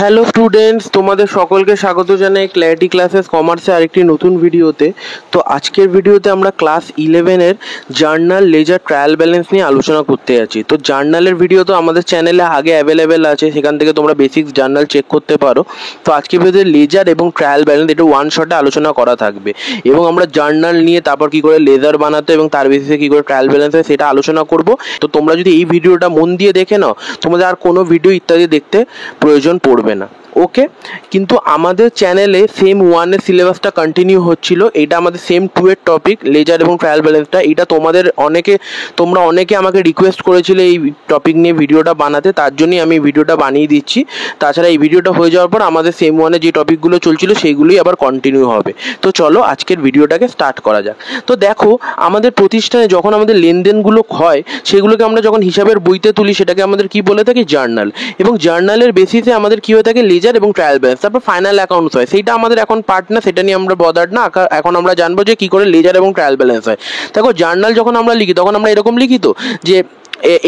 Hello students, তোমাদের সকলকে স্বাগত জানাই ক্ল্যারিটি ক্লাসেস কমার্সে আরেকটি নতুন ভিডিওতে। তো আজকের ভিডিওতে আমরা ক্লাস 11-এর জার্নাল লেজার ট্রায়াল ব্যালেন্স নিয়ে আলোচনা করতে যাচ্ছি। তো জার্নালের ভিডিও তো আমাদের চ্যানেলে আগে অ্যাভেলেবেল আছে, সেখান থেকে তোমরা বেসিক্স জার্নাল চেক করতে পারো। তো আজকের ভিডিওতে লেজার এবং ট্রায়াল ব্যালেন্স এটা ওয়ান শটে আলোচনা করা থাকবে, এবং আমরা জার্নাল নিয়ে তারপর কী করে লেজার বানাতে এবং তার বেসিসে কী করে ট্রায়াল ব্যালেন্স হয় সেটা আলোচনা করব। তো তোমরা যদি এই ভিডিওটা মন দিয়ে দেখে নাও, তোমাদের আর কোনো ভিডিও ইত্যাদি দেখতে প্রয়োজন পড়বে না। ওকে, কিন্তু আমাদের চ্যানেলে সেম 1-এর সিলেবাসটা কন্টিনিউ হচ্ছিল। এটা আমাদের সেম 2-এর টপিক লেজার এবং ট্রায়াল ব্যালেন্সটা। এটা তোমরা অনেকে আমাকে রিকোয়েস্ট করেছিলে এই টপিক নিয়ে ভিডিওটা বানাতে, তার জন্যই আমি ভিডিওটা বানিয়ে দিচ্ছি। তাছাড়া এই ভিডিওটা হয়ে যাওয়ার পর আমাদের সেম 1-এ যে টপিকগুলো চলছিল সেইগুলোই আবার কন্টিনিউ হবে। তো চলো আজকের ভিডিওটাকে স্টার্ট করা যাক। তো দেখো, আমাদের প্রতিষ্ঠানে যখন আমাদের লেনদেনগুলো হয় সেগুলোকে আমরা যখন হিসাবের বইতে তুলি সেটাকে আমাদের কি বলে থাকি? জার্নাল। এবং জার্নালের বেসিসে আমাদের কি হয়ে থাকে? লেজার এবং ট্রায়াল ব্যালেন্স, তারপর ফাইনাল অ্যাকাউন্টস হয়। সেইটা আমাদের এখন পার্ট না, সেটা নিয়ে আমরা বদার্ড না। এখন আমরা জানবো যে কি করে লেজার এবং ট্রায়াল ব্যালেন্স হয়। দেখো, জার্নাল যখন আমরা লিখি তখন আমরা এরকম লিখি তো যে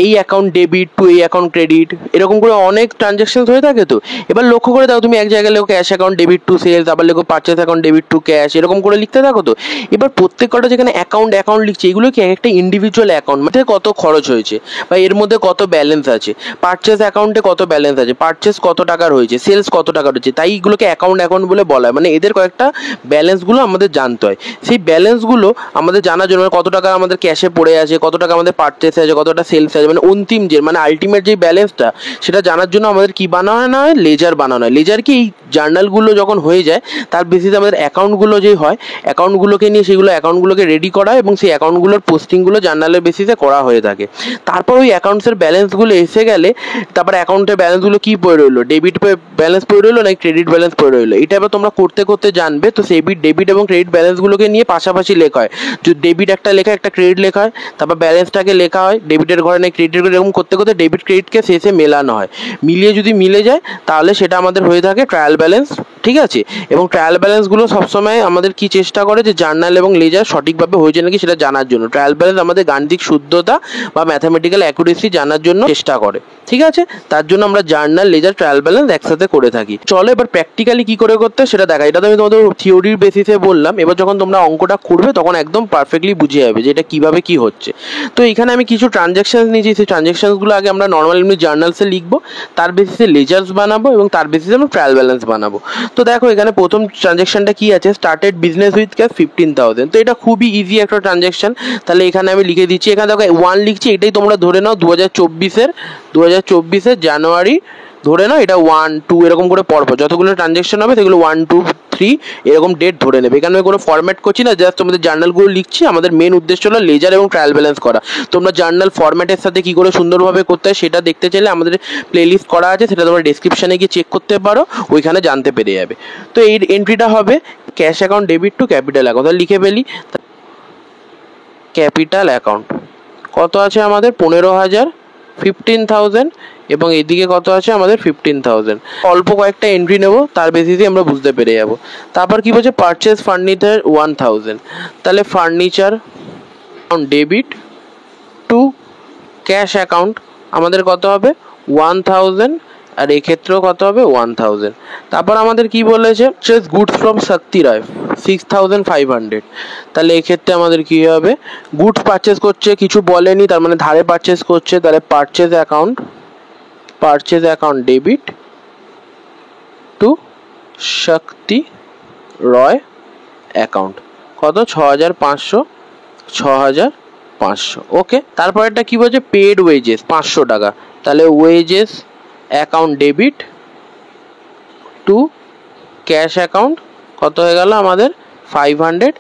এই অ্যাকাউন্ট ডেবিট টু এই অ্যাকাউন্ট ক্রেডিট, এরকম করে অনেক ট্রানজ্যাকশন হয়ে থাকে। তো এবার লক্ষ্য করে দাও, তুমি এক জায়গায় লেখো cash account debit to sales, আবার লেখো purchase account debit to cash, এরকম করে লিখতে থাকো। তো এবার প্রত্যেক কটা যেখানে অ্যাকাউন্ট লিখছে, এগুলো কি একটা ইন্ডিভিজুয়াল অ্যাকাউন্ট, মানে কত খরচ হয়েছে বা এর মধ্যে কত ব্যালেন্স আছে, পারচেস অ্যাকাউন্টে কত ব্যালেন্স আছে, পারচেস কত টাকার হয়েছে, সেলস কত টাকার হয়েছে, তাই এগুলোকে অ্যাকাউন্ট বলে বলা হয়। মানে এদের কয়েকটা ব্যালেন্সগুলো আমাদের জানতে হয়। সেই ব্যালেন্সগুলো আমাদের জানার জন্য কত টাকা আমাদের ক্যাশে পড়ে আছে, কত টাকা আমাদের পারচেসে আছে, কত টাকা সেলস আছে, মানে অন্তিম মানে আলটিমেট যে ব্যালেন্সটা সেটা জানার জন্য আমাদের কি বানানো হয়? লেজার বানানো হয়। লেজার কি? এই জার্নালগুলো যখন হয়ে যায় তার বেসিসে আমাদের অ্যাকাউন্টগুলো যে হয়, অ্যাকাউন্টগুলোকে নিয়ে অ্যাকাউন্টগুলোকে রেডি করা হয় এবং সেই অ্যাকাউন্টগুলোর পোস্টিংগুলো জার্নালের বেসিসে করা হয়ে থাকে। তারপর ওই অ্যাকাউন্টসের ব্যালেন্সগুলো এসে গেলে তারপর অ্যাকাউন্টের ব্যালেন্সগুলো কি পড়ে রইলো? ডেবিট ব্যালেন্স পড়ে রইলো নাকি ক্রেডিট ব্যালেন্স পড়ে রইলো? এটা এবার তোমরা করতে করতে জানবে। তো সেই ডেবিট এবং ক্রেডিট ব্যালেন্সগুলোকে নিয়ে পাশাপাশি লেখা হয়। যদি ডেবিট একটা লেখা, একটা ক্রেডিট লেখা হয়, তারপর ব্যালেন্সটাকে লেখা হয়, ডেবিটের ঘরে নেই ক্রেডিটের ঘরে, এরকম করতে করতে ডেবিট ক্রেডিটকে শেষে মেলানো হয়। মিলিয়ে যদি মিলে যায় তাহলে সেটা আমাদের হয়ে থাকে ট্রায়াল ব্যালেন্স। ঠিক আছে? এবং ট্রায়াল ব্যালেন্সগুলো সবসময় আমাদের কি চেষ্টা করে যে জার্নাল এবং লেজার সঠিকভাবে হয়েছে নাকি সেটা জানার জন্য। ট্রায়াল ব্যালেন্স আমাদের গাণিতিক শুদ্ধতা বা ম্যাথামেটিক্যাল অ্যাকুরেসি জানার জন্য চেষ্টা করে। ঠিক আছে? তার জন্য আমরা জার্নাল, লেজার, ট্রায়াল ব্যালেন্স একসাথে করে থাকি। চলো এবার প্র্যাকটিক্যালি কি করে করতে সেটা দেখা। এটা তো আমি তোমাদের থিওরির বেসিসে বললাম। এবার যখন তোমরা অঙ্কটা করবে তখন একদম পারফেক্টলি বুঝে যাবে যে এটা কিভাবে কি হচ্ছে। তো এখানে আমি কিছু ট্রানজ্যাকশন নিয়েছি। সেই ট্রানজ্যাকশনগুলো আগে আমরা নর্মাল এমনি জার্নালসে লিখবো, তার বেসিসে লেজার্স বানাবো এবং তার বেসিসে আমরা ট্রায়াল ব্যালেন্স বানাবো। তো দেখো, এখানে প্রথম ট্রানজ্যাকশনটা কি আছে? Started business with cash 15,000। তো এটা খুবই ইজি একটা ট্রানজ্যাকশন। তাহলে এখানে আমি লিখে দিচ্ছি, এখানে দেখো 1 লিখছি, এটাই তোমরা ধরে নাও 2024-এর জানুয়ারি ধরে নাও। এটা 1, 2 এরকম করে পরপর যতগুলো ট্রানজ্যাকশন হবে সেগুলো 1, 2, 3 এরকম ডেট ধরে নেবে। এখানে আমি কোনো ফরম্যাট করছি না, জাস্ট তোমাদের জার্নালগুলো লিখছি। আমাদের মেন উদ্দেশ্য হলো লেজার এবং ট্রায়াল ব্যালেন্স করা। তোমরা জার্নাল ফরম্যাটের সাথে কী করে সুন্দরভাবে করতে হয় সেটা দেখতে চাইলে আমাদের প্লেলিস্ট করা আছে, সেটা তোমরা ডেসক্রিপশানে গিয়ে চেক করতে পারো, ওইখানে জানতে পেরে যাবে। তো এই এন্ট্রিটা হবে cash account debit two capital account. তাহলে লিখে ফেলি, ক্যাপিটাল অ্যাকাউন্ট কত আছে আমাদের? 15,000, 15,000, এবং এদিকে কত আছে আমাদের? 15,000। অল্প কয়েকটা এন্ট্রি নেব, তার বেসিসে আমরা বুঝতে পেরে যাব। তারপর কি বলছে? Purchase furniture 1,000। তাহলে furniture debit to cash account আমাদের কত হবে? 1,000, আর এক্ষেত্রেও কত হবে? 1,000। তারপর আমাদের কি বলেছে? পারচেস গুডস ফ্রম শক্তি রায় 6,500। তাহলে এক্ষেত্রে আমাদের কি হবে? গুডস পারচেস করছে, কিছু বলেনি, তার মানে ধারে পারচেস করছে। তাহলে পারচেস অ্যাকাউন্ট ডেবিট টু শক্তি রয় অ্যাকাউন্ট কত? 6,500। ওকে, তারপর একটা কি বলছে? পেড ওয়েজেস 500 টাকা। তাহলে wages account debit to cash account কত হয়ে গেল আমাদের? 500।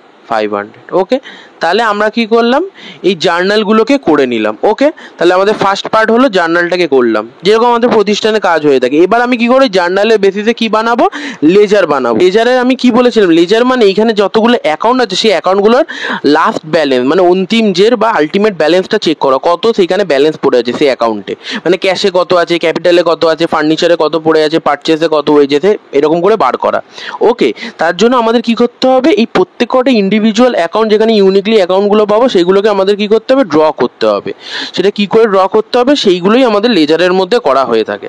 ওকে, তাহলে আমরা কি করলাম? এই জার্নালগুলোকে করে নিলাম। ওকে, তাহলে আমাদের ফার্স্ট পার্ট হলো জার্নালটাকে করলাম, যেরকম আমাদের প্রতিষ্ঠানে কাজ হয়ে থাকে। এবার আমি কি করি? জার্নালের বেসিসে কি বানাবো? লেজার বানাবো। লেজারের আমি কি বলেছিলাম? লেজার মানে এইখানে যতগুলো অ্যাকাউন্ট আছে সেই অ্যাকাউন্টগুলোর লাস্ট ব্যালেন্স, মানে অন্তিম জের বা আলটিমেট ব্যালেন্সটা চেক করা, কত সেইখানে ব্যালেন্স পড়ে আছে সেই অ্যাকাউন্টে। মানে ক্যাশে কত আছে, ক্যাপিটালে কত আছে, ফার্নিচারে কত পড়ে আছে, পারচেসে কত হয়ে যেতে, এরকম করে বার করা। ওকে, তার জন্য আমাদের কি করতে হবে? এই প্রত্যেক কটা ইন্ডিভিজুয়াল অ্যাকাউন্ট যেখানে ইউনিকলি উইকলি অ্যাকাউন্টগুলো পাবো সেইগুলোকে আমাদের কি করতে হবে, ড্র করতে হবে। সেটা কি করে ড্র করতে হবে সেইগুলোই আমাদের লেজারের মধ্যে করা হয়ে থাকে।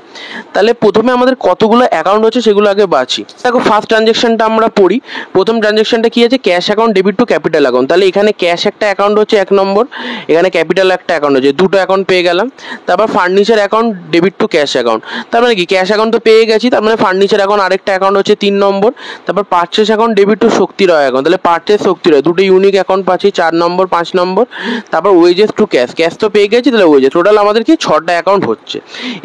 তাহলে প্রথমে আমাদের কতগুলো অ্যাকাউন্ট হচ্ছে সেগুলো আগে বাছি। দেখো ফার্স্ট ট্রানজ্যাকশনটা আমরা পড়ি। প্রথম ট্রানজ্যাকশনটা কি আছে, cash account debit two capital account. তাহলে এখানে ক্যাশ একটা অ্যাকাউন্ট হচ্ছে 1 নম্বর, এখানে ক্যাপিটাল একটা অ্যাকাউন্ট হচ্ছে, দুটো অ্যাকাউন্ট পেয়ে গেলাম। তারপর furniture account debit to cash account, তার মানে কি ক্যাশ অ্যাকাউন্ট তো পেয়ে গেছি, তার মানে ফার্নিচার অ্যাকাউন্ট আরেকটা অ্যাকাউন্ট হচ্ছে 3 নম্বর। তারপর purchase account debit to Shakti Roy account, তাহলে পারচেস শক্তিরয় দুটো ইউনিক অ্যাকাউন্ট পাচ্ছি 4 নম্বর 5 নম্বর। তারপর ওয়েজেস টু ক্যাশ, ক্যাশ তো পেয়ে গেছি, তাহলে ওয়েজেস। টোটাল আমাদের কি 6টা অ্যাকাউন্ট হচ্ছে,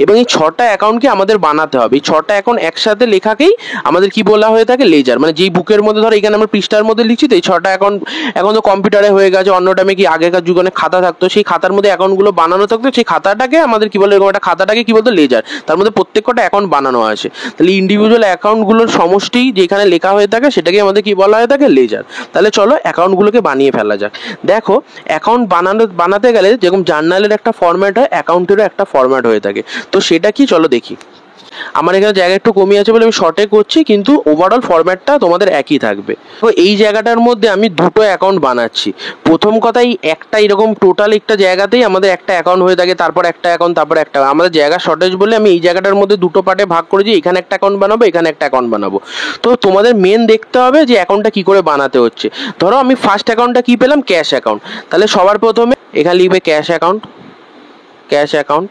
এবং এই 6টা অ্যাকাউন্টকে আমাদের বানাতে হবে। এই 6টা অ্যাকাউন্ট একসাথে লেখাকেই আমাদের কি বলা হয়ে থাকে, লেজার। মানে যেই বুকের মধ্যে ধরো এখানে আমরা পৃষ্ঠার মধ্যে লিখছি, তো এই 6টা অ্যাকাউন্ট এখন তো কম্পিউটারে হয়ে গেছে, অন্য টাইমে কি আগেকার যুগে অনেক খাতা থাকতো, সেই খাতার মধ্যে অ্যাকাউন্টগুলো বানানো থাকতো, সেই খাতাটাকে আমাদের কি বলে, এরকম একটা খাতাটাকে কি বলতো, লেজার। তার মধ্যে প্রত্যেক কটা অ্যাকাউন্ট বানানো আছে, তাহলে ইন্ডিভিজুয়াল অ্যাকাউন্টগুলোর সমষ্টি যেখানে লেখা হয়ে থাকে সেটাকে আমাদের কি বলা হয়ে থাকে, লেজার। তাহলে চলো অ্যাকাউন্টগুলোকে বানিয়ে ফেলা যাক। দেখো অ্যাকাউন্ট বানাতে গেলে যেরকম জার্নালের একটা ফরম্যাট হয়, অ্যাকাউন্টেরও একটা ফরম্যাট হয়ে থাকে। তো সেটা কি চলো দেখি। আমার এখানে জায়গা একটু কমই আছে বলে আমি শর্টে করছি, কিন্তু ওভারঅল ফরম্যাটটা তোমাদের একই থাকবে। তো এই জায়গাটার মধ্যে আমি দুটো অ্যাকাউন্ট বানাচ্ছি। প্রথম কথাই একটা এরকম টোটাল একটা জায়গাতেই আমাদের একটা অ্যাকাউন্ট হয়ে থাকে, তারপর একটা অ্যাকাউন্ট, তারপর একটা। আমাদের জায়গা শর্টেজ বলে আমি এই জায়গাটার মধ্যে দুটো পার্টে ভাগ করেছি, এখানে একটা অ্যাকাউন্ট বানাবো, এখানে একটা অ্যাকাউন্ট বানাবো। তো তোমাদের মেন দেখতে হবে যে অ্যাকাউন্টটা কি করে বানাতে হচ্ছে। ধরো আমি ফার্স্ট অ্যাকাউন্টটা কি পেলাম, ক্যাশ অ্যাকাউন্ট। তাহলে সবার প্রথমে এখানে লিখবে ক্যাশ অ্যাকাউন্ট, ক্যাশ অ্যাকাউন্ট।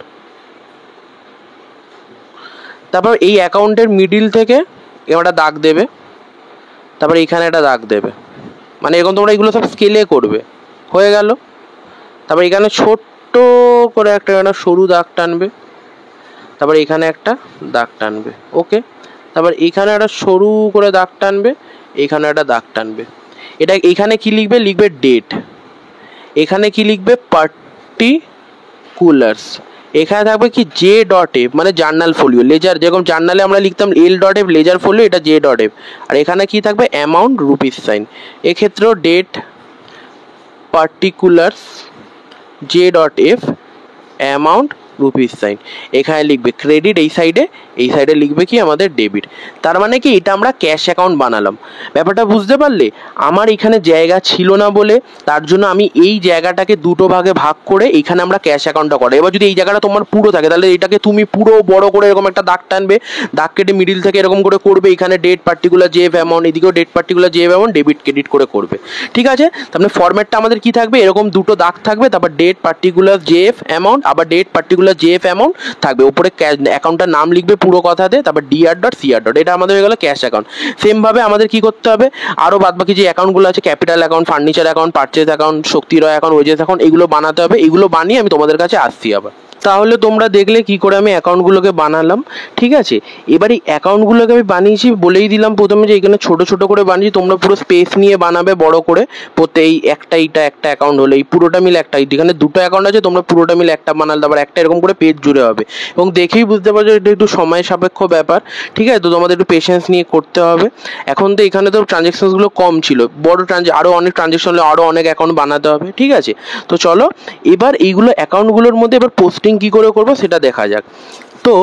তারপর এই অ্যাকাউন্টের মিডিল থেকে একটা দাগ দেবে, তারপর এইখানে একটা দাগ দেবে, মানে এরকম তোমরা এগুলো সব স্কেলে করবে, হয়ে গেল। তারপর এখানে ছোট্ট করে একটা সরু দাগ টানবে, তারপর এখানে একটা দাগ টানবে, ওকে। তারপর এইখানে একটা সরু করে দাগ টানবে, এইখানে একটা দাগ টানবে। এটা এইখানে কি লিখবে, লিখবে ডেট। এখানে কি লিখবে, পার্টিকুলার্স। এখানে থাকবে কি J.F, মানে জার্নাল ফোলিও, লেজার। যেরকম জার্নালে আমরা লিখতাম L.F, লেজার ফোলিও, এটা J.F। আর এখানে কি থাকবে, অ্যামাউন্ট, রুপিস সাইন। এক্ষেত্রেও date, particulars, J.F, amount, rupees sign. এখানে লিখবে ক্রেডিট, এই সাইডে লিখবে কি আমাদের ডেবিট। তার মানে কি এটা আমরা ক্যাশ অ্যাকাউন্ট বানালাম। ব্যাপারটা বুঝতে পারলে? আমার এখানে জায়গা ছিল না বলে তার জন্য আমি এই জায়গাটাকে দুটো ভাগে ভাগ করে এখানে আমরা ক্যাশ অ্যাকাউন্টটা করি। এবার যদি এই জায়গাটা তোমার পুরো থাকে তাহলে এটাকে তুমি পুরো বড় করে এরকম একটা দাগ টানবে, দাগ কেটে মিডিল থেকে এরকম করে করবে, এখানে ডেট পার্টিকুলার জেএফ অ্যামাউন্ট, এদিকেও date particular JF amount, debit credit করে করবে। ঠিক আছে? তারপরে ফরম্যাটটা আমাদের কি থাকবে, এরকম দুটো দাগ থাকবে, তারপর ডেট পার্টিকুলার জেএফ অ্যামাউন্ট, আবার ডেট পার্টিকুলার জেএফ অ্যামাউন্ট থাকবে, উপরে অ্যাকাউন্টটার নাম লিখবে পুরো কথাতে, তারপর DR.CR. এটা আমাদের হয়ে গেল ক্যাশ অ্যাকাউন্ট। সেম ভাবে আমাদের কি করতে হবে, আরো বাদ বাকি যে অ্যাকাউন্টগুলো আছে, capital account, furniture account, purchase account, Shakti Roy account, wages account, এগুলো বানাতে হবে। এগুলো বানিয়ে আমি তোমাদের কাছে আসছি আবার। তাহলে তোমরা দেখলে কি করে আমি অ্যাকাউন্টগুলোকে বানালাম। ঠিক আছে, এবার এই অ্যাকাউন্টগুলোকে আমি বানিয়েছি, বলেই দিলাম প্রথমে যে এখানে ছোট ছোট করে বানিয়েছি, তোমরা পুরো স্পেস নিয়ে বানাবে বড় করে। এই এইটা একটা অ্যাকাউন্ট হলো, এই পুরোটা মিলে একটা, এখানে দুটো অ্যাকাউন্ট আছে, তোমরা পুরোটা মিলে একটা বানালে, তারপর একটা এরকম করে পেজ জুড়ে হবে। এবং দেখেই বুঝতে পারছো এটা একটু সময় সাপেক্ষ ব্যাপার। ঠিক আছে, তো তোমাদের একটু পেশেন্স নিয়ে করতে হবে। এখন তো এখানে তো ট্রানজ্যাকশনসগুলো কম ছিল, আরও অনেক ট্রানজ্যাকশন হলে আরও অনেক অ্যাকাউন্ট বানাতে হবে। ঠিক আছে, তো চলো এবার এইগুলো অ্যাকাউন্টগুলোর মধ্যে এবার পোস্টিং কি করে করবো সেটা দেখা যাক। তো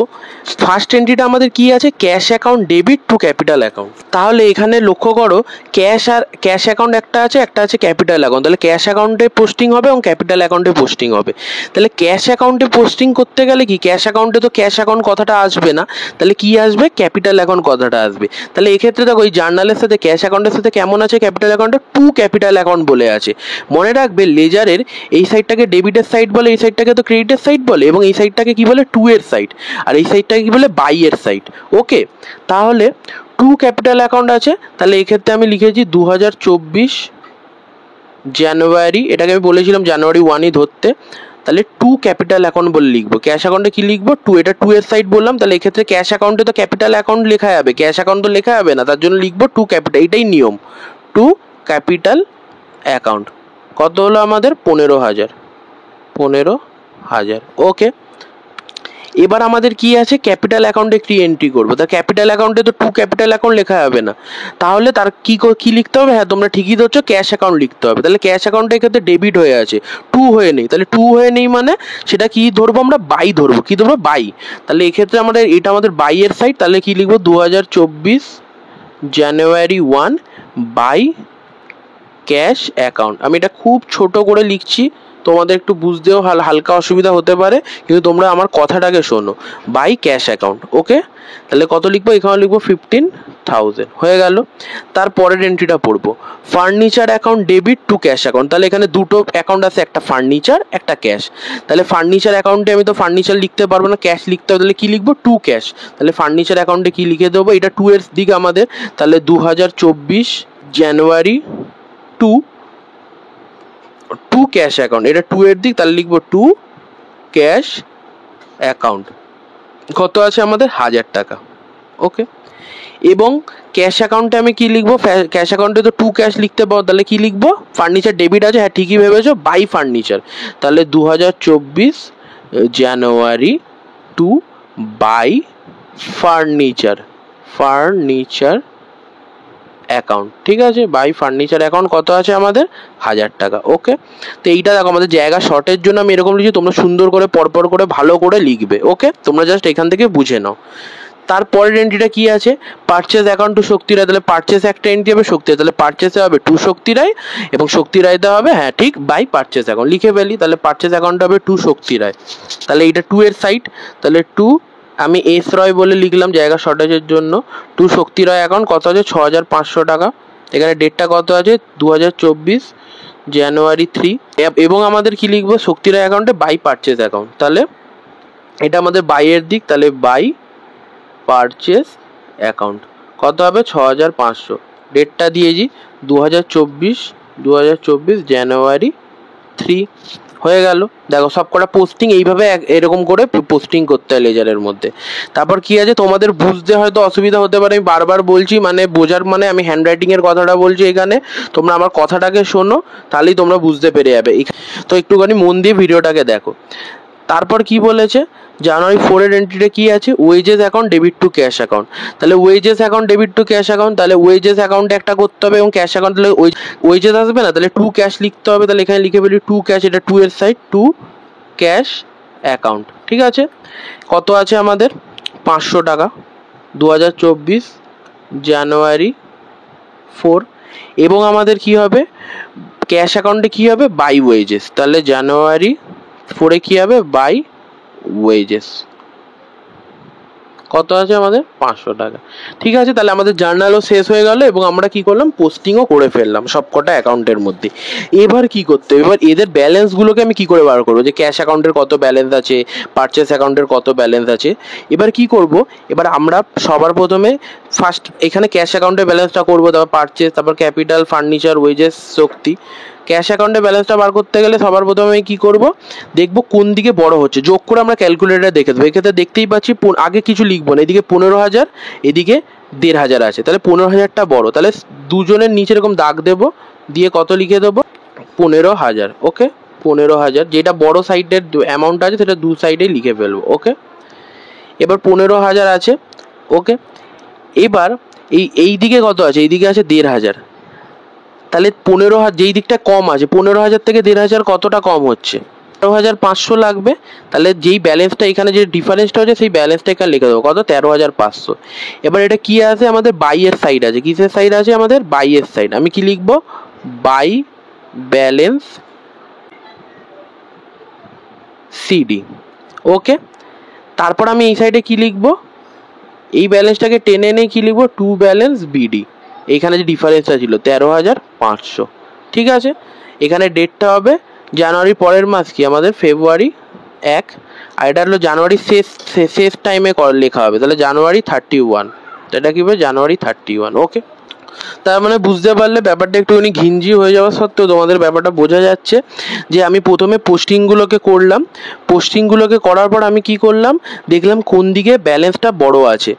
ফার্স্ট এন্ট্রিটা আমাদের কি আছে, cash account debit two capital account. তাহলে এখানে লক্ষ্য করো ক্যাশ অ্যাকাউন্ট একটা আছে ক্যাপিটাল অ্যাকাউন্ট। তাহলে ক্যাশ অ্যাকাউন্টে পোস্টিং হবে এবং ক্যাপিটাল অ্যাকাউন্টে পোস্টিং হবে। তাহলে ক্যাশ অ্যাকাউন্টে পোস্টিং করতে গেলে কি, ক্যাশ অ্যাকাউন্টে তো ক্যাশ অ্যাকাউন্ট কথাটা আসবে না, তাহলে কি আসবে, ক্যাপিটাল অ্যাকাউন্ট কথাটা আসবে। তাহলে এক্ষেত্রে দেখো এই জার্নালের সাথে ক্যাশ অ্যাকাউন্টের সাথে কেমন আছে, ক্যাপিটাল অ্যাকাউন্টে টু ক্যাপিটাল অ্যাকাউন্ট বলে আছে। মনে রাখবে লেজারের এই সাইডটাকে ডেবিটের সাইড বলে, এই সাইডটাকে তো ক্রেডিটের সাইড বলে, এবং এই সাইডটাকে কি বলে, টু এর সাইড, আর এই সাইডটাকে কি বলে, বাই এর সাইড। ওকে, তাহলে টু ক্যাপিটাল অ্যাকাউন্ট আছে, তাহলে এক্ষেত্রে আমি লিখেছি 2024 জানুয়ারি, এটাকে আমি বলেছিলাম জানুয়ারি 1ই ধরতে। তাহলে টু ক্যাপিটাল অ্যাকাউন্ট বলে লিখবো। ক্যাশ অ্যাকাউন্টে কি লিখবো, টু, এটা টু এর সাইড বললাম, তাহলে এক্ষেত্রে ক্যাশ অ্যাকাউন্টে তো ক্যাপিটাল অ্যাকাউন্ট লেখা যাবে, ক্যাশ অ্যাকাউন্ট তো লেখা যাবে না, তার জন্য লিখবো টু ক্যাপিটাল, এটাই নিয়ম, টু ক্যাপিটাল অ্যাকাউন্ট। কত হলো আমাদের, 15,000। ওকে, এবার আমাদের কি আছে, ক্যাপিটাল অ্যাকাউন্টে একটি এন্ট্রি করবো। তা ক্যাপিটাল অ্যাকাউন্টে তো টু ক্যাপিটাল অ্যাকাউন্ট লেখা যাবে না, তাহলে তার কি লিখতে হবে, হ্যাঁ তোমরা ঠিকই ধরছো, ক্যাশ অ্যাকাউন্ট লিখতে হবে। তাহলে ক্যাশ অ্যাকাউন্টে এক্ষেত্রে ডেবিট হয়ে আছে, টু হয়ে নেই, তাহলে টু হয়ে নেই মানে সেটা কি ধরবো, আমরা বাই ধরবো। কি ধরবো, বাই। তাহলে এক্ষেত্রে এটা আমাদের বাই এর সাইড, তাহলে কি লিখবো, 2024 জানুয়ারি 1 বাই ক্যাশ অ্যাকাউন্ট। আমি এটা খুব ছোট করে লিখছি, তোমাদের একটু বুঝতেও হালকা অসুবিধা হতে পারে, কিন্তু তোমরা আমার কথাটাকে শোনো। By cash account. ওকে, তাহলে কত লিখবো? এখানে লিখবো 15,000। হয়ে গেল। তারপরের এন্ট্রিটা পড়বো furniture account debit to cash account. তাহলে এখানে দুটো অ্যাকাউন্ট আছে, একটা ফার্নিচার একটা ক্যাশ। তাহলে ফার্নিচার অ্যাকাউন্টে আমি তো ফার্নিচার লিখতে পারবো না, ক্যাশ লিখতে হবে, তাহলে কি লিখবো? Two cash. তাহলে ফার্নিচার অ্যাকাউন্টে কি লিখে দেবো? এটা 2 এর দিক আমাদের, তাহলে 2024 জানুয়ারি টু ক্যাশ অ্যাকাউন্ট। এটা 2 এর দিক, তাহলে লিখবো টু ক্যাশ অ্যাকাউন্ট। কত আছে আমাদের? 1000 টাকা। ওকে, এবং ক্যাশ অ্যাকাউন্টে আমি কি লিখবো? ক্যাশ অ্যাকাউন্টে তো টু ক্যাশ লিখতে পারো, তাহলে কি লিখবো? ফার্নিচার ডেবিট আছে, হ্যাঁ ঠিকই ভেবেছো, বাই ফার্নিচার। তাহলে 2024 January to by furniture account. ঠিক আছে, বাই ফার্নিচার অ্যাকাউন্ট। কত আছে আমাদের? 1000 টাকা। ওকে, তো এইটা দেখো আমাদের জায়গা শর্টের জন্য আমি এরকম লিখছি, তোমরা সুন্দর করে পরপর করে ভালো করে লিখবে। ওকে, তোমরা জাস্ট এখান থেকে বুঝে নাও। তারপরের এন্ট্রিটা কি আছে? পারচেস অ্যাকাউন্ট টু শক্তি রায়। তাহলে পারচেস একটা এন্ট্রি হবে, শক্তি রায়, তাহলে পারচেসে হবে টু শক্তি রায়, এবং শক্তি রায়তে হবে, হ্যাঁ ঠিক, বাই পারচেস অ্যাকাউন্ট। লিখে ফেলি, তাহলে পারচেস অ্যাকাউন্ট হবে টু শক্তি রায়। তাহলে এইটা 2 এর সাইড, তাহলে টু আমি এস রয় বলে লিখলাম জায়গা শর্টেজের জন্য। টু শক্তি রায় অ্যাকাউন্ট। কত আছে? 6500 টাকা। এখানে ডেটটা কত আছে? 2024 জানুয়ারি 3। এবং আমাদের কি লিখবো? শক্তি রায় অ্যাকাউন্টে বাই পারচেস অ্যাকাউন্ট। তাহলে এটা আমাদের বাইয়ের দিক, তাহলে বাই পারচেস অ্যাকাউন্ট। কত হবে? 6500। ডেটটা দিয়েছি 2024 জানুয়ারি 3। হয়ে গেল। দেখো সবকটা পোস্টিং এইভাবে এরকম করে পোস্টিং করতে হয় লেজারের মধ্যে। তারপর কি আছে, তোমাদের বুঝতে হয়তো অসুবিধা হতে পারে, আমি বারবার বলছি, মানে বোঝার মানে আমি হ্যান্ডরাইটিংয়ের কথাটা বলছি এখানে, তোমরা আমার কথাটাকে শোনো, তাহলেই তোমরা বুঝতে পেরে যাবে। তো একটুখানি মন দিয়ে ভিডিওটাকে দেখো। তারপর কি বলেছে? জানুয়ারি 4 এর এন্ট্রিটা কি আছে? Wages account debit to cash account. তাহলে wages account debit to cash account, তাহলে ওয়েজেস অ্যাকাউন্টে একটা করতে হবে, এবং ক্যাশ অ্যাকাউন্ট, তাহলে ওয়েজেস আসবে না, তাহলে টু ক্যাশ লিখতে হবে। তাহলে এখানে লিখে ফেলি টু ক্যাশ, এটা 2 এর সাইড, টু ক্যাশ অ্যাকাউন্ট। ঠিক আছে, কত আছে আমাদের? 500 টাকা। 2024 জানুয়ারি 4। এবং আমাদের কি হবে? ক্যাশ অ্যাকাউন্টে কি হবে? By wages. তাহলে জানুয়ারি 4 কি হবে? By wages. কত আছে আমাদের? 500 টাকা। ঠিক আছে, তাহলে আমাদের জার্নালও শেষ হয়ে গেল, এবং আমরা কি করলাম? পোস্টিংও করে ফেললাম সবকটা অ্যাকাউন্টের মধ্যে। এবার কি করতে হবে? এবার এদের ব্যালেন্সগুলোকে আমি কি করে বার করবো? যে ক্যাশ অ্যাকাউন্টের কত ব্যালেন্স আছে, পারচেস অ্যাকাউন্টের কত ব্যালেন্স আছে। এবার কি করব? এবার আমরা সবার প্রথমে ফার্স্ট এখানে ক্যাশ অ্যাকাউন্টের ব্যালেন্সটা করবো, তারপর পারচেস, তারপর ক্যাপিটাল, ফার্নিচার, ওয়েজেস, শক্তি। ক্যাশ অ্যাকাউন্টে ব্যালেন্সটা বার করতে গেলে সবার প্রথমে আমি কী করবো? দেখবো কোন দিকে বড় হচ্ছে, যোগ করে আমরা ক্যালকুলেটারে দেখে দেবো। এক্ষেত্রে দেখতেই পাচ্ছি আগে কিছু লিখবো না, এদিকে 15,000, এদিকে 1,500 আছে, তাহলে 15,000টা বড়, তাহলে দুজনের নিচে এরকম দাগ দেবো, দিয়ে কত লিখে দেবো? 15,000। ওকে, 15,000 যেটা বড় সাইডের অ্যামাউন্ট আছে সেটা দু সাইডেই লিখে ফেলবো। ওকে, এবার 15,000 আছে। ওকে, এবার এই দিকে কত আছে? এইদিকে আছে 1,500। তাহলে 15,000, যেই দিকটা কম আছে, 15,000 থেকে 1,500 কতটা কম হচ্ছে? 13,500 লাগবে। তাহলে যেই ব্যালেন্সটা এখানে যে ডিফারেন্সটা হচ্ছে, সেই ব্যালেন্সটা এখানে লিখে দেবো, কত? 13,500। এবার এটা কি আছে? আমাদের বাইয়ের সাইড আছে। কিসের সাইড আছে আমাদের? বাইয়ের সাইড। আমি কি লিখবো? By balance CD. ওকে, তারপর আমি এই সাইডে কি লিখবো? এই ব্যালেন্সটাকে টেনে এনে কি লিখবো? To balance BD. এইখানে যে ডিফারেন্সটা ছিল 13,500। ঠিক আছে, এখানে ডেটটা হবে জানুয়ারি পরের মাস কি আমাদের? ফেব্রুয়ারি 1। আর এটা হলো জানুয়ারি শেষ টাইমে লেখা হবে, তাহলে জানুয়ারি 31। তো এটা কি হবে? জানুয়ারি 31। ওকে, তার মানে বুঝতে পারলে ব্যাপারটা একটুখানি ঘিঞ্জি হয়ে যাওয়া সত্ত্বেও তোমাদের ব্যাপারটা বোঝা যাচ্ছে যে আমি প্রথমে পোস্টিংগুলোকে করলাম। পোস্টিংগুলোকে করার পর আমি কি করলাম? দেখলাম কোন দিকে ব্যালেন্সটা বড় আছে।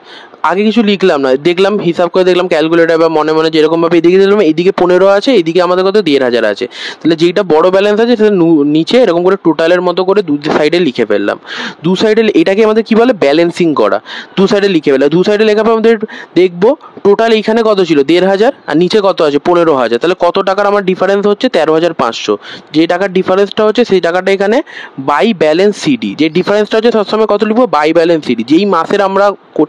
আগে কিছু লিখলাম না, দেখলাম হিসাব করে, দেখলাম ক্যালকুলেটার বা মনে মনে যেরকমভাবে এদিকে দেখলাম এইদিকে 15 আছে, এইদিকে আমাদের কত? 1,500 আছে। তাহলে যেইটা বড় ব্যালেন্স আছে সেটা নিচে এরকম করে টোটালের মতো করে দু সাইডে লিখে ফেললাম। দু সাইডে এটাকে আমাদের কি বলে? ব্যালেন্সিং করা। দু সাইডে লিখে ফেললাম। দু সাইডে লেখার পর আমাদের দেখবো টোটাল এইখানে কত ছিল? 1,500, আর নিচে কত আছে? 15,000। তাহলে কত টাকার আমার ডিফারেন্স হচ্ছে? 13,500। যে টাকার ডিফারেন্সটা হচ্ছে সেই টাকাটা এখানে বাই ব্যালেন্স সিডি। যে ডিফারেন্সটা হচ্ছে সবসময় কত লিখবো? By balance CD. যেই মাসের আমরা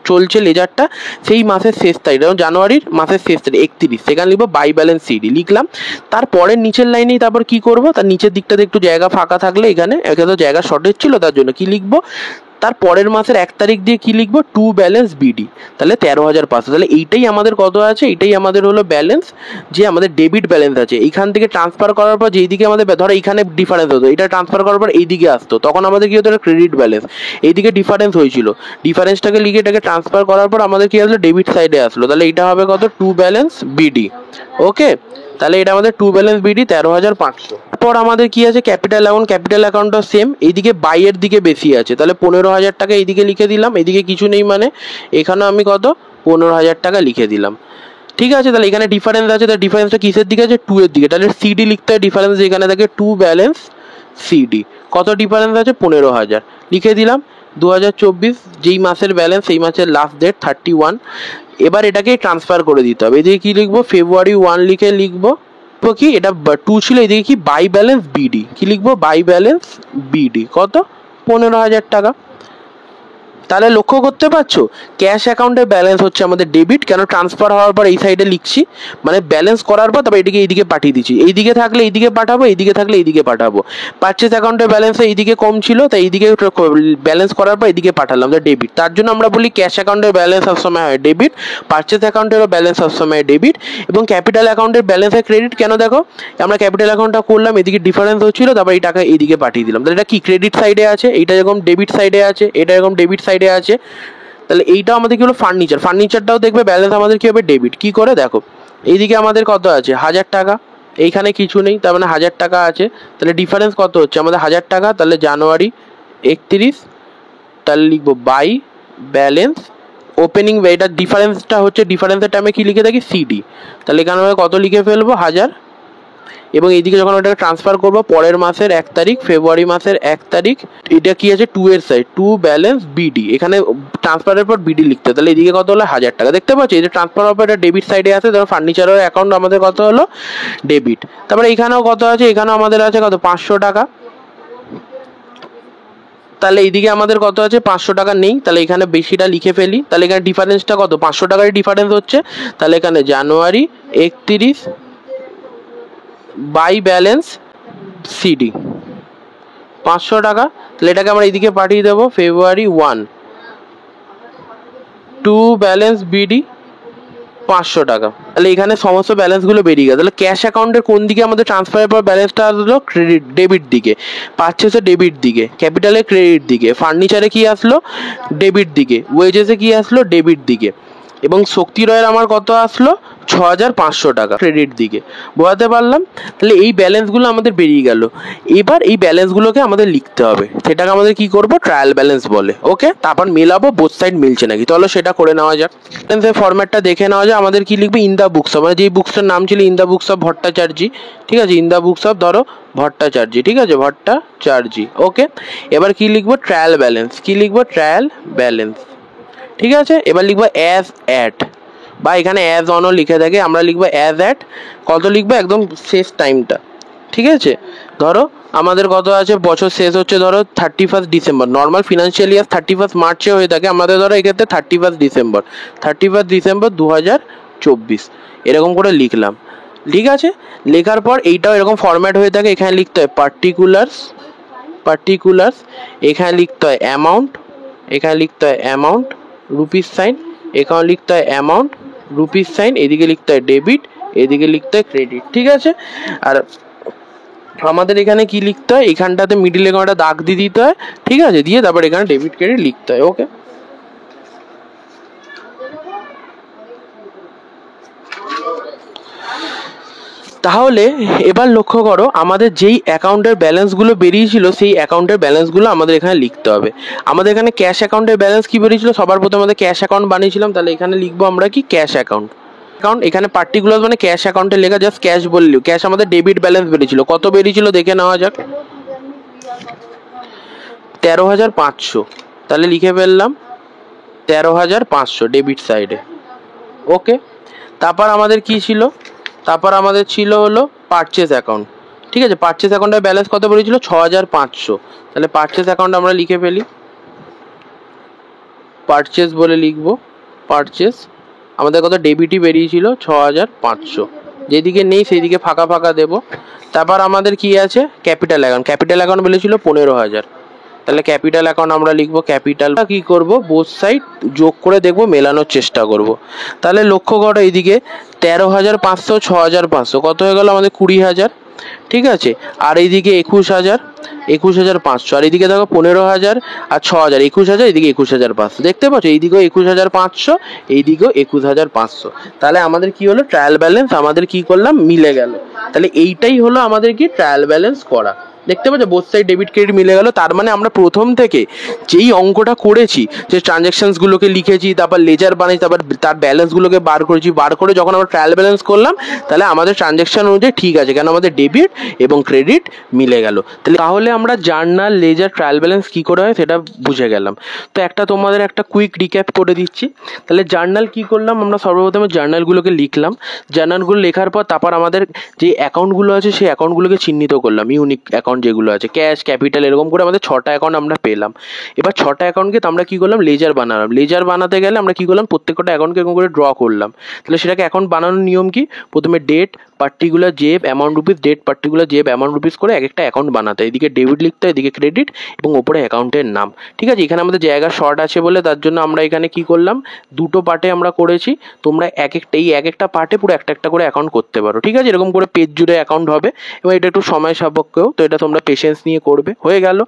চলছে লেজারটা সেই মাসের শেষ তারিখ, যেমন জানুয়ারির মাসের শেষ তারিখ 31, সেখানে লিখবো বাই ব্যালেন্স সিডি লিখলাম। তারপরের নিচের লাইনেই তারপর কি করব, তার নিচের দিকটাতে একটু জায়গা ফাঁকা থাকলে এখানে জায়গা শর্টেজ ছিল, তার জন্য কি লিখবো, তার পরের মাসের 1 তারিখ দিয়ে কি লিখবো, টু ব্যালেন্স বিডি, তাহলে 13,500। তাহলে এইটাই আমাদের কত আছে, এইটাই আমাদের হলো ব্যালেন্স, যে আমাদের ডেবিট ব্যালেন্স আছে। এইখান থেকে ট্রান্সফার করার পর যেইদিকে আমাদের ধরো এইখানে ডিফারেন্স হতো, এটা ট্রান্সফার করার পর এইদিকে আসতো, তখন আমাদের কি হতো, ক্রেডিট ব্যালেন্স, এইদিকে ডিফারেন্স হয়েছিল, ডিফারেন্সটাকে লিখে এটাকে ট্রান্সফার করার পর আমাদের কি আসলো, ডেবিট সাইডে আসলো, তাহলে এটা হবে কত, টু ব্যালেন্স বিডি। ওকে, তাহলে এটা আমাদের টু ব্যালেন্স বিডি 13,500। তারপর আমাদের কি আছে, ক্যাপিটাল অ্যাকাউন্ট, ক্যাপিটাল অ্যাকাউন্টটা সেম, এইদিকে বাইয়ের দিকে বেশি আছে, তাহলে 15,000 টাকা এইদিকে লিখে দিলাম, এইদিকে কিছু নেই মানে এখানেও আমি কত 15,000 টাকা লিখে দিলাম। ঠিক আছে, তাহলে এখানে ডিফারেন্স আছে, তাহলে ডিফারেন্সটা কিসের দিকে আছে, 2 এর দিকে, তাহলে সিডি লিখতে হয়, ডিফারেন্স এখানে থাকে টু ব্যালেন্স সিডি, কত ডিফারেন্স আছে 15,000 লিখে দিলাম। 2024 যেই মাসের ব্যালেন্স, সেই মাসের লাস্ট ডেট 31। এবার এটাকে ট্রান্সফার করে দিতে হবে, এদিকে কি লিখবো, February 1 লিখে লিখবো কি, এটা 2 ছিল, এদিকে কি বাই ব্যালেন্স বিডি, কি লিখবো, বাই ব্যালেন্স বিডি, কত 15,000 টাকা। তাহলে লক্ষ্য করতে পারছো, ক্যাশ অ্যাকাউন্টের ব্যালেন্স হচ্ছে আমাদের ডেবিট, কেন ট্রান্সফার হওয়ার পর এই সাইডে লিখছি, মানে ব্যালেন্স করার পর তারপর এদিকে এইদিকে পাঠিয়ে দিচ্ছি, এইদিকে থাকলে এইদিকে পাঠাবো, এইদিকে থাকলে এইদিকে পাঠাবো। পারচেস অ্যাকাউন্টের ব্যালেন্স এইদিকে কম ছিল, তাই এইদিকে ব্যালেন্স করার পর এইদিকে পাঠালাম, তাই ডেবিট। তার জন্য আমরা বলি ক্যাশ অ্যাকাউন্টের ব্যালেন্স সবসময় হয় ডেবিট, পারচেস অ্যাকাউন্টেরও ব্যালেন্স সবসময় ডেবিট, এবং ক্যাপিটাল অ্যাকাউন্টের ব্যালেন্স হয় ক্রেডিট। কেন দেখো, আমরা ক্যাপিটাল অ্যাকাউন্টটা করলাম, এদিকে ডিফারেন্স হচ্ছিল, তারপর এই টাকা এইদিকে পাঠিয়ে দিলাম, তাহলে এটা কি ক্রেডিট সাইডে আছে, এইটা এরকম ডেবিট সাইডে আছে, এটা এরকম ডেবিট সাইডে আছে। তাহলে এইটাও আমাদের কি হলো ফার্নিচার, ফার্নিচারটাও দেখবে ব্যালেন্স আমাদের কি হবে, ডেবিট। কি করে দেখো, এইদিকে আমাদের কত আছে 1,000 টাকা, এইখানে কিছু নেই, তার মানে 1,000 টাকা আছে, তাহলে ডিফারেন্স কত হচ্ছে আমাদের 1,000 টাকা, তাহলে জানুয়ারি 31, তাহলে লিখবো বাই ব্যালেন্স ওপেনিং, এটা ডিফারেন্সটা হচ্ছে, ডিফারেন্সের টাইমে কি লিখে থাকি, সিডি, তাহলে এখানে আমরা কত লিখে ফেলবো 1,000, এবং এইদিকে যখন ওটাকে ট্রান্সফার করবো পরের মাসের 1 তারিখ, ফেব্রুয়ারি মাসের 1 তারিখ, এটা কি আছে 2 এর সাইড, টু ব্যালেন্স বিডি, এখানে ট্রান্সফারের পর বিডি লিখতে, তাহলে এদিকে কত হলো 1,000 টাকা। দেখতে পাচ্ছি এই যে ট্রান্সফার হওয়ার পর এটা ডেবিট সাইডে আছে, ধরো ফার্নিচারের অ্যাকাউন্ট আমাদের কত হলো ডেবিট। তারপরে এখানেও কত আছে, এখানেও আমাদের আছে কত 500 টাকা, তাহলে এইদিকে আমাদের কত আছে 500 টাকা নেই, তাহলে এখানে বেশিটা লিখে ফেলি, তাহলে এখানে ডিফারেন্সটা কত 500 টাকার ডিফারেন্স হচ্ছে, তাহলে এখানে জানুয়ারি 31 বাই ব্যালেন্স সিডি 500 টাকা, তাহলে এটাকে আমরা এইদিকে পাঠিয়ে দেবো February 1 টু ব্যালেন্স বিডি 500 টাকা। তাহলে এখানে সমস্ত ব্যালেন্সগুলো বেরিয়ে গেছে। তাহলে ক্যাশ অ্যাকাউন্টের কোন দিকে আমাদের ট্রান্সফারের পর ব্যালেন্সটা আসলো, ক্রেডিট ডেবিট দিকে, পারচেসে ডেবিট দিকে, ক্যাপিটালে ক্রেডিট দিকে, ফার্নিচারে কি আসলো ডেবিট দিকে, ওয়েজেসে কি আসলো ডেবিট দিকে, এবং শক্তি রয়ের আমার কত আসলো 6,500 টাকা ক্রেডিট দিকে। বোঝাতে পারলাম? তাহলে এই ব্যালেন্সগুলো আমাদের বেরিয়ে গেল। এবার এই ব্যালেন্সগুলোকে আমাদের লিখতে হবে, সেটাকে আমাদের কি করব, ট্রায়াল ব্যালেন্স বলে। ওকে, তারপর মেলাবো বোথ সাইড মিলছে নাকি, চলো সেটা করে নেওয়া যাক। ব্যালেন্সের ফরম্যাটটা দেখে নেওয়া যায়। আমাদের কি লিখবে, ইন দ্য বুকস অফ, মানে যেই বুকসটার নাম ছিল in the books of Bhattacharya, ঠিক আছে, ইন দ্য বুকস অফ ধরো ভট্টাচার্যি, ঠিক আছে, ভট্টাচার্যি। ওকে, এবার কি লিখবো, ট্রায়াল ব্যালেন্স, কি লিখবো, ট্রায়াল ব্যালেন্স, ঠিক আছে। এবার লিখবো অ্যাজ অ্যাট, বা এখানে অ্যাজ অনও লিখে থাকে, আমরা লিখবো অ্যাজ অ্যাট, কত লিখবো একদম শেষ টাইমটা, ঠিক আছে। ধরো আমাদের কত আছে, বছর শেষ হচ্ছে ধরো 31 ডিসেম্বর, নর্মাল ফিনান্সিয়াল ইয়ার 31 মার্চে হয়ে থাকে, আমাদের ধরো এক্ষেত্রে 31 ডিসেম্বর, 31 ডিসেম্বর 2024 এরকম করে লিখলাম, ঠিক আছে। লেখার পর এইটাও এরকম ফরম্যাট হয়ে থাকে, এখানে লিখতে হয় পার্টিকুলার্স, এখানে লিখতে হয় অ্যামাউন্ট, এখানে লিখতে হয় অ্যামাউন্ট রুপিস সাইন, এখানে লিখতে হয় অ্যামাউন্ট রুপিস সাইন, এদিকে লিখতে হয় ডেবিট, এদিকে লিখতে হয় ক্রেডিট, ঠিক আছে। আর আমাদের এখানে কি লিখতে হয়, এখানটাতে মিডিলে একটা দাগ দিয়ে দিতে হয়, ঠিক আছে, দিয়ে তারপর এখানে ডেবিট ক্রেডিট লিখতে হয়। ওকে, তাহলে এবার লক্ষ্য করো, আমাদের যেই অ্যাকাউন্টের ব্যালেন্সগুলো বেরিয়েছিল সেই অ্যাকাউন্টের ব্যালেন্সগুলো আমাদের এখানে লিখতে হবে। আমাদের এখানে ক্যাশ অ্যাকাউন্টের ব্যালেন্স কি বেরিয়েছিল, সবার প্রথমে আমাদের ক্যাশ অ্যাকাউন্ট বানিয়েছিলাম, তাহলে এখানে লিখবো আমরা কি ক্যাশ অ্যাকাউন্ট, এখানে পার্টিকুলার মানে ক্যাশ অ্যাকাউন্টে লেখা, জাস্ট ক্যাশ বললেও, ক্যাশ আমাদের ডেবিট ব্যালেন্স বেরিয়েছিল, কত বেরিয়েছিল দেখে নেওয়া যাক, 13,500, তাহলে লিখে ফেললাম 13,500 ডেবিট সাইডে। ওকে, তারপর আমাদের কি ছিল, তারপর আমাদের ছিল হলো পারচেস অ্যাকাউন্ট, ঠিক আছে, পারচেস অ্যাকাউন্টের ব্যালেন্স কত বেরিয়েছিল 6,500, তাহলে পারচেস অ্যাকাউন্ট আমরা লিখে ফেলি, পারচেস বলে লিখবো, পারচেস। আমাদের কত ডেবিটই বেরিয়েছিল 6500, যেদিকে নেই সেই দিকে ফাঁকা ফাঁকা দেবো। তারপর আমাদের কি আছে, ক্যাপিটাল অ্যাকাউন্ট। ক্যাপিটাল অ্যাকাউন্ট বলেছিল 15,000, তাহলে ক্যাপিটাল অ্যাকাউন্ট আমরা লিখবো। ক্যাপিটাল কি করব, বোথ সাইড যোগ করে দেখবো, মেলানোর চেষ্টা করব। তাহলে লক্ষ্য করো এইদিকে 13,500 6,500 কত হয়ে গেল আমাদের 20,000, ঠিক আছে। আর এইদিকে 21,000 21,500, আর এইদিকে দেখো 15,000 আর 6,000 21,000, এইদিকে 21,500, দেখতে পাচ্ছ এইদিকেও 21,500, এইদিকেও 21,500। তাহলে আমাদের কি হলো, ট্রায়াল ব্যালেন্স আমাদের কি করলাম, মিলে গেল। তাহলে এইটাই হলো আমাদের কি ট্রায়াল ব্যালেন্স করা, দেখতে পাচ্ছ বোথ সাইড ডেবিট ক্রেডিট মিলে গেল। তার মানে আমরা প্রথম থেকে যেই অঙ্কটা করেছি, যে ট্রানজ্যাকশনসগুলোকে লিখেছি, তারপর লেজার বানিয়েছি, তারপর তার ব্যালেন্সগুলোকে বার করেছি, বার করে যখন আমরা ট্রায়াল ব্যালেন্স করলাম, তাহলে আমাদের ট্রানজ্যাকশন অনুযায়ী ঠিক আছে, কেন আমাদের ডেবিট এবং ক্রেডিট মিলে গেল। তাহলে আমরা জার্নাল, লেজার, ট্রায়াল ব্যালেন্স কী করে হয় সেটা বুঝে গেলাম। তো তোমাদের একটা কুইক রিক্যাপ করে দিচ্ছি। তাহলে জার্নাল কি করলাম, আমরা সর্বপ্রথমে জার্নালগুলোকে লিখলাম। জার্নালগুলো লেখার পর তারপর আমাদের যে অ্যাকাউন্টগুলো আছে সেই অ্যাকাউন্টগুলোকে চিহ্নিত করলাম, ইউনিক অ্যাকাউন্ট যেগুলো আছে, ক্যাশ, ক্যাপিটাল, এরকম করে আমাদের 6টা অ্যাকাউন্ট আমরা পেলাম। এবার 6টা অ্যাকাউন্টকে আমরা কী করলাম, লেজার বানালাম। লেজার বানাতে গেলে আমরা কী করলাম, প্রত্যেকটা অ্যাকাউন্টকে এরকম করে ড্র করলাম। তাহলে সেটাকে অ্যাকাউন্ট বানানোর নিয়ম কি, প্রথমে ডেট পার্টিকুলার জেব অ্যামাউন্ট রুপিস, ডেট পার্টিকুলার জেব অ্যামাউন্ট রুপিস করে এক একটা অ্যাকাউন্ট বানাতে, এদিকে ডেবিট লিখতে, এদিকে ক্রেডিট এবং ওপরে অ্যাকাউন্টের নাম, ঠিক আছে। এখানে আমাদের জায়গা শর্ট আছে বলে তার জন্য আমরা এখানে কি করলাম, দুটো পার্টে আমরা করেছি। তোমরা এক একটা পার্টে পুরো একটা একটা করে অ্যাকাউন্ট করতে পারো, ঠিক আছে। এরকম করে পেজ জুড়ে অ্যাকাউন্ট হবে, এবার এটা একটু সময় সাপেক্ষও, তো এটা তোমরা পেশেন্স নিয়ে করবে, হয়ে গেল।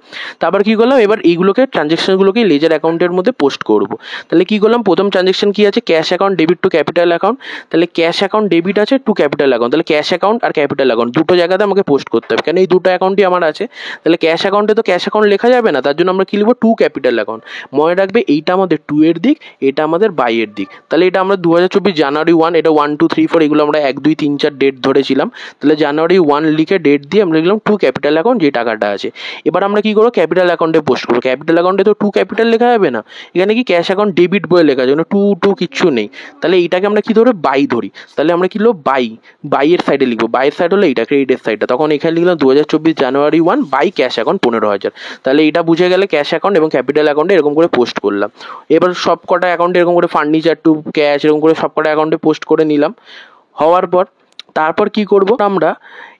তারপর কি করলাম, এবার এইগুলোকে ট্রানজ্যাকশনগুলোকে লেজার অ্যাকাউন্টের মধ্যে পোস্ট করব। তাহলে কি করলাম, প্রথম ট্রানজ্যাকশন কি আছে, cash account debit two capital account. তাহলে ক্যাশ অ্যাকাউন্ট ডেবিট আছে টু ক্যাপিটাল অ্যাকাউন্ট, তাহলে ক্যাশ অ্যাকাউন্ট আর ক্যাপিটাল অ্যাকাউন্ট দুটো জায়গাতে আমাকে পোস্ট করতে হবে, কেন এই দুটো অ্যাকাউন্টই আমার আছে। তাহলে ক্যাশ অ্যাকাউন্টে তো ক্যাশ অ্যাকাউন্ট লেখা যাবে না, তার জন্য আমরা কি লিখবো, টু ক্যাপিটাল অ্যাকাউন্ট। মনে রাখবে এইটা আমাদের 2 এর দিক, এটা আমাদের বাই এর দিক। তাহলে এটা আমরা 2024 জানুয়ারি 1, এটা 1 2 3 4 এগুলো আমরা 1 2 3 4 ডেট ধরেছিলাম। তাহলে জানুয়ারি 1 লিখে ডেট দিয়ে আমরা লিখলাম টু ক্যাপিটাল অ্যাকাউন্ট, যে টাকাটা আছে। এবার আমরা কি করবো, ক্যাপিটাল অ্যাকাউন্টে পোস্ট করবো। ক্যাপিটাল অ্যাকাউন্টে তো টু ক্যাপিটাল লেখা যাবে না, এখানে কি ক্যাশ অ্যাকাউন্ট ডেবিট বলে লেখা যাবে না, টু টু কিচ্ছু নেই। তাহলে এইটাকে আমরা কি ধরো, বাই ধরি। তাহলে আমরা কি লিখবো, বাইয়ের সাইডে লিখবো, বাইয়ের সাইড হলো এইটা ক্রেডিটের সাইডটা, তখন এখানে লিখলাম 2024 জানুয়ারি 1 বাই ক্যাশ অ্যাকাউন্ট 15,000। তাহলে এটা বুঝে গেলে ক্যাশ অ্যাকাউন্ট এবং ক্যাপিটাল অ্যাকাউন্টে এরকম করে পোস্ট করলাম। এবার সব কটা অ্যাকাউন্টে এরকম করে ফার্নিচার টু ক্যাশ এরকম করে সব কটা অ্যাকাউন্টে পোস্ট করে নিলাম। হওয়ার পর তারপর কি করব, আমরা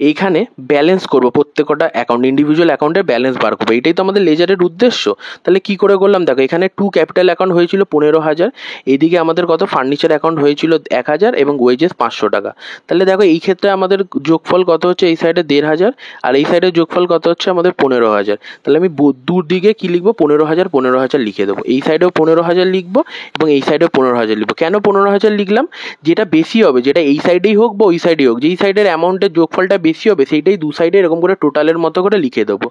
এইখানে ব্যালেন্স করব, প্রত্যেকটা অ্যাকাউন্ট ইন্ডিভিজুয়াল অ্যাকাউন্টের ব্যালেন্স বার করবো, এটাই তো আমাদের লেজারের উদ্দেশ্য। তাহলে কি করে করলাম, দেখো এখানে টু ক্যাপিটাল অ্যাকাউন্ট হয়েছিল 15,000, এইদিকে আমাদের কত ফার্নিচার অ্যাকাউন্ট হয়েছিল 1,000 এবং ওয়েজেস 500 টাকা। তাহলে দেখো এই ক্ষেত্রে আমাদের যোগফল কত হচ্ছে, এই সাইডে 1,500 আর এই সাইডে যোগফল কত হচ্ছে আমাদের 15,000। তাহলে আমি দুর দিকে কি লিখবো, 15,000 লিখে দেবো। এই সাইডেও 15,000 লিখবো এবং এই সাইডেও 15,000 লিখবো। কেন 15,000 লিখলাম, যেটা বেশি হবে, যেটা এই সাইডেই হোক বা ওই সাইডে হোক, যেই সাইডের অ্যামাউন্টের যোগফলটা বেশি হবে সেইটাই দু সাইডে এরকম করে টোটালের মতো করে লিখে দেবো।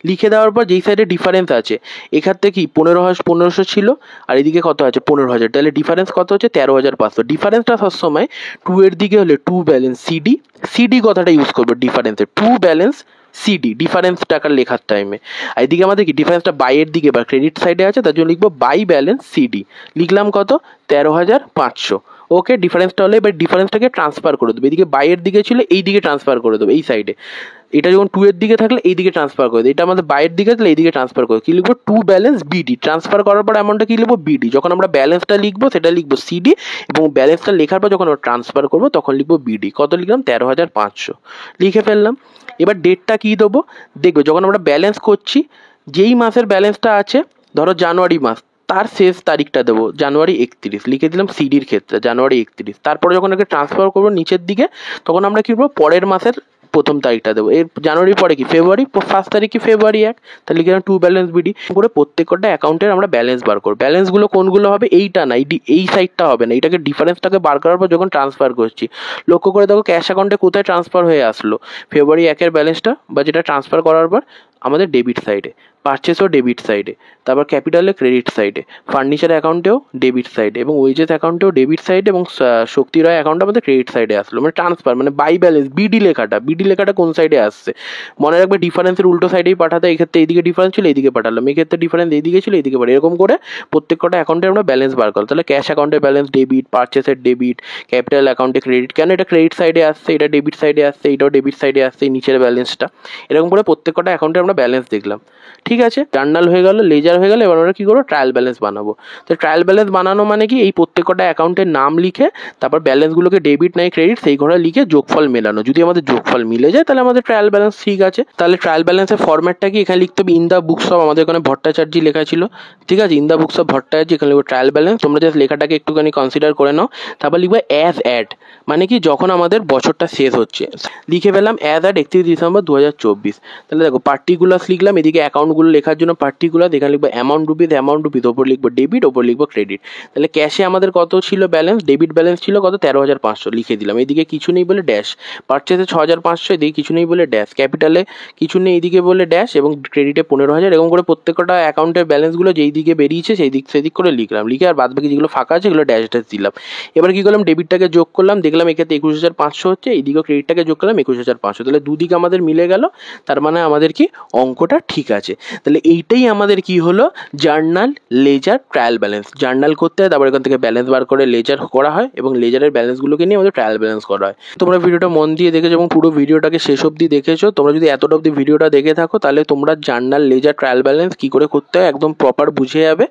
লিখে দেওয়ার পর যেই সাইডে ডিফারেন্স আছে, এখানে কি 1500 ছিল আর এদিকে কত আছে 15,000, তাহলে ডিফারেন্স কত হচ্ছে 13,500। ডিফারেন্সটা সবসময় টু এর দিকে হলে টু ব্যালেন্স সিডি, সিডি কথাটা ইউজ করবো ডিফারেন্সে, টু ব্যালেন্স সিডি ডিফারেন্স টাকা লেখার টাইমে। আর এদিকে আমাদের কি ডিফারেন্সটা বাইয়ের দিকে বা ক্রেডিট সাইডে আছে, তার জন্য লিখবো বাই ব্যালেন্স সিডি, লিখলাম কত 13,500। ওকে, ডিফারেন্সটা হলে এবার ডিফারেন্সটাকে ট্রান্সফার করে দেবো, এদিকে বাইয়ের দিকে ছিল এই দিকে ট্রান্সফার করে দেবো, এই সাইডে। এটা যখন টু এর দিকে থাকলে এই দিকে ট্রান্সফার করে দেবো, এটা আমাদের বাইয়ের দিকে থাকলে এই দিকে ট্রান্সফার করে কি লিখবো, টু ব্যালেন্স বিডি। ট্রান্সফার করার পর অ্যামাউন্টটা কি লিখবো, বিডি। যখন আমরা ব্যালেন্সটা লিখবো সেটা লিখবো সিডি, এবং ব্যালেন্সটা লেখার পর যখন আমরা ট্রান্সফার করবো তখন লিখবো বিডি। কত লিখলাম 13,500 লিখে ফেললাম। এবার ডেটটা কি দেবো, দেখবে যখন আমরা ব্যালেন্স করছি, যেই মাসের ব্যালেন্সটা আছে, ধরো জানুয়ারি মাস, তার শেষ তারিখটা দেবো জানুয়ারি 31, লিখে দিলাম সিডির ক্ষেত্রে জানুয়ারি 31। তারপরে যখন একে ট্রান্সফার করবো নিচের দিকে, তখন আমরা কি করবো, পরের মাসের প্রথম তারিখটা দেবো। এর জানুয়ারির পরে কি ফেব্রুয়ারি, 1 তারিখ কি ফেব্রুয়ারি 1, তাহলে লিখে টু ব্যালেন্স বিডি করে প্রত্যেকটা অ্যাকাউন্টের আমরা ব্যালেন্স বার করবো। ব্যালেন্সগুলো কোনগুলো হবে, এইটা না, এই সাইডটা হবে না, এইটাকে ডিফারেন্সটাকে বার করার পর যখন ট্রান্সফার করছি, লক্ষ্য করে দেখো ক্যাশ অ্যাকাউন্টে কোথায় ট্রান্সফার হয়ে আসলো, ফেব্রুয়ারি 1 ব্যালেন্সটা বা যেটা ট্রান্সফার করার পর আমাদের ডেবিট সাইডে, পারচেসও ডেবিট সাইডে, তারপর ক্যাপিটালে ক্রেডিট সাইডে, ফার্নিচার অ্যাকাউন্টেও ডেবিট সাইডে, এবং ওয়েজেস অ্যাকাউন্টেও ডেবিট সাইডে, এবং শক্তি রয় অ্যাকাউন্টে আমাদের ক্রেডিট সাইডে আসলো। মানে ট্রান্সফার মানে বাই ব্যালেন্স, বিডি লেখাটা কোন সাইডে আসছে মনে রাখবে, ডিফারেন্সের উল্টো সাইডেই পাঠাতে। এই ক্ষেত্রে এইদিকে ডিফারেন্স ছিল এইদিকে পাঠালাম, এই ক্ষেত্রে ডিফারেন্স এইদিকে ছিল এইদিকে পাঠালাম, এরকম করে প্রত্যেকটা অ্যাকাউন্টে আমরা ব্যালেন্স বার করলাম। তাহলে ক্যাশ অ্যাকাউন্টে ব্যালেন্স ডেবিট, পারচেসের ডেবিট, ক্যাপিটাল অ্যাকাউন্টে ক্রেডিট, কেন এটা ক্রেডিট সাইডে আসছে, এটা ডেবিট সাইডে আসছে, এটাও ডেবিট সাইডে আসছে, এই নিচের ব্যালেন্সটা, এরকম করে প্রত্যেকটা অ্যাকাউন্টে আমরা ব্যালেন্স দেখলাম, ঠিক আছে। জার্নাল হয়ে গেল, লেজার হয়ে গেল, এবার আমরা কী করবো, ট্রায়াল ব্যালেন্স বানাবো। তো ট্রায়াল ব্যালেন্স বানানো মানে কি, এই প্রত্যেকটা অ্যাকাউন্টের নাম লিখে তারপর ব্যালেন্সগুলোকে ডেবিট নাই ক্রেডিট সেই ঘরে লিখে যোগফল মেলানো। যদি আমাদের যোগফল মিলে যায় তাহলে আমাদের ট্রায়াল ব্যালেন্স ঠিক আছে। তাহলে ট্রায়াল ব্যালেন্সের ফরম্যাটটা কি, এখানে লিখতে হবে ইন দ্য বুকস অফ, আমাদের এখানে ভট্টাচার্য লেখা ছিল, ঠিক আছে, in the books of Bhattacharya, এখানে লিখবো ট্রায়াল ব্যালেন্স। তোমরা জাস্ট লেখাটাকে একটুখানি কনসিডার করে নাও। তারপর লিখবো অ্যাজ অ্যাড, মানে কি যখন আমাদের বছরটা শেষ হচ্ছে, লিখে ফেলাম অ্যাজ অ্যাড 31 ডিসেম্বর 2024। তাহলে দেখো পার্টিকুলার্স লিখলাম, এদিকে অ্যাকাউন্টগুলো লেখার জন্য পার্টিকুলার, এখানে লিখবো অ্যামাউন্ট রুপিস, ওপর লিখবো ডেবিট, ওপর লিখবো ক্রেডিট। তাহলে ক্যাশে আমাদের কত ছিল ব্যালেন্স, ডেবিট ব্যালেন্স ছিল কত, 13,500 লিখে দিলাম, এইদিকে কিছু নেই বলে ড্যাশ। পারচেসে 6,500, এদিকে কিছু নেই বলে ড্যাশ। ক্যাপিটালে কিছু নেই এইদিকে বলে ড্যাশ, এবং ক্রেডিটে 15,000। এরকম করে প্রত্যেকটা অ্যাকাউন্টের ব্যালেন্সগুলো যেই দিকে বেরিয়েছে সেই দিক সেদিক করে লিখলাম, লিখে আর বাদ বাকি যেগুলো ফাঁকা আছে সেগুলো ড্যাশ ড্যাশ দিলাম। এবার কী করলাম, ডেবিটটাকে যোগ করলাম, দেখলাম এক্ষেত্রে 21,500 হচ্ছে, এইদিকেও ক্রেডিটটাকে যোগ করলাম 21,500। তাহলে দুদিকে আমাদের মিলে গেল, তার মানে আমাদের কি অঙ্কটা ঠিক আছে। তাহলে এইটাই আমাদের কি হলো, journal, ledger, trial balance. Journal করতে হয়, তারপর এখান থেকে ব্যালেন্স বার করে লেজার করা হয়, এবং লেজারের ব্যালেন্সগুলোকে নিয়ে আমাদের ট্রায়াল ব্যালেন্স করা হয়। তোমরা ভিডিওটা মন দিয়ে দেখেছো এবং পুরো ভিডিওটাকে শেষ অবধি দেখেছো। তোমরা যদি এতটা অবধি ভিডিওটা দেখে থাকো তাহলে তোমরা জার্নাল, লেজার, ট্রায়াল ব্যালেন্স কী করে করতে হয় একদম প্রপার বুঝে যাবে।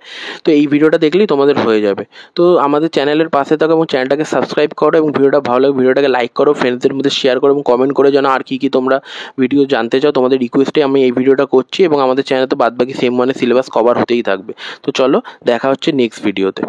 তো এই ভিডিওটা দেখলেই তোমাদের হয়ে যাবে। তো আমাদের চ্যানেলের পাশে থাকো এবং চ্যানেলটাকে সাবস্ক্রাইব করো, এবং ভিডিওটা ভালো লাগে ভিডিওটাকে লাইক করো, ফ্রেন্ডসদের মধ্যে শেয়ার করো, এবং কমেন্ট করে জানো আর কী তোমরা ভিডিও জানতে চাও। তোমাদের রিকোয়েস্টে আমি এই ভিডিওটা করছি, এবং আমাদের চ্যানেলে তো বাদবাকি সেম মানে সিলেবাস কভার হতেই থাকবে। তো চলো দেখা হচ্ছে নেক্সট ভিডিওতে।